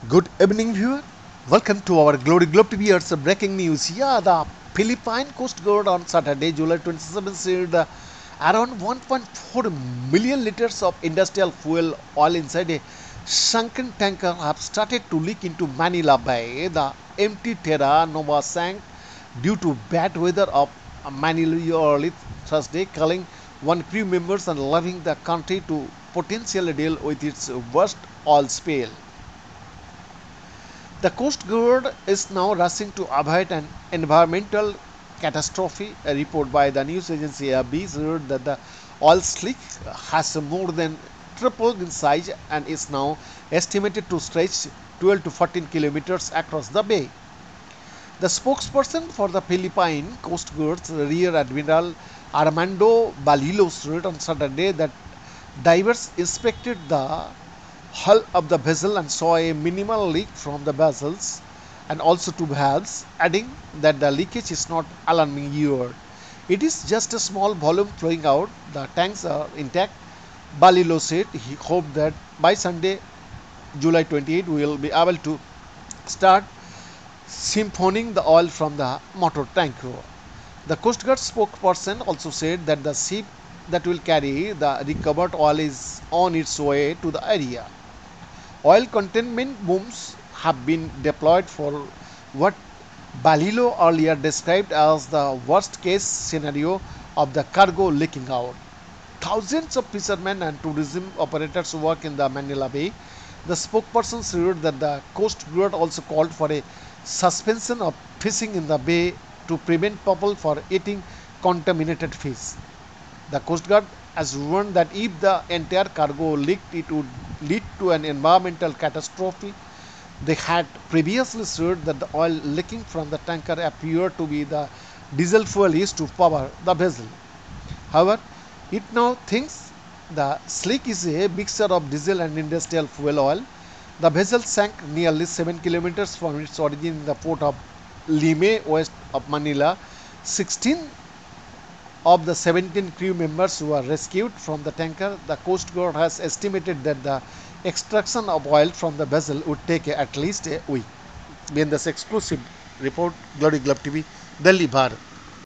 Good evening, viewer. Welcome to our Glory Globe TV. It's a breaking news. Yeah, the Philippine Coast Guard on Saturday, July 27, said around 1.4 million liters of industrial fuel oil inside a sunken tanker have started to leak into Manila Bay. The empty Terra Nova sank due to bad weather of Manila early Thursday, killing one crew members and leaving the country to potentially deal with its worst oil spill. The Coast Guard is now rushing to avoid an environmental catastrophe. A report by the news agency AFP said that the oil slick has more than tripled in size and is now estimated to stretch 12 to 14 kilometers across the bay. The spokesperson for the Philippine Coast Guard's Rear Admiral Armando Balilo said on Saturday that divers inspected the hull of the vessel and saw a minimal leak from the vessels and also two valves, adding that the leakage is not alarming yet. It is just a small volume flowing out. The tanks are intact. Balilo said he hoped that by Sunday, July 28, we will be able to start siphoning the oil from the motor tanker. The Coast Guard spokesperson also said that the ship that will carry the recovered oil is on its way to the area. Oil containment booms have been deployed for what Balilo earlier described as the worst case scenario of the cargo leaking out. Thousands of fishermen and tourism operators work in the Manila Bay. The spokesperson said that the Coast Guard also called for a suspension of fishing in the bay to prevent people from eating contaminated fish. The Coast Guard has warned that if the entire cargo leaked, it would lead to an environmental catastrophe. They had previously said that the oil leaking from the tanker appeared to be the diesel fuel used to power the vessel. However, it now thinks the leak is a mixture of diesel and industrial fuel oil. The vessel sank nearly 7 kilometers from its origin in the port of Lime, west of Manila. 16 of the 17 crew members who were rescued from the tanker. The Coast Guard has estimated that the extraction of oil from the vessel would take at least a week. Being this exclusive report, Glory Globe TV, Delhi, Bharat.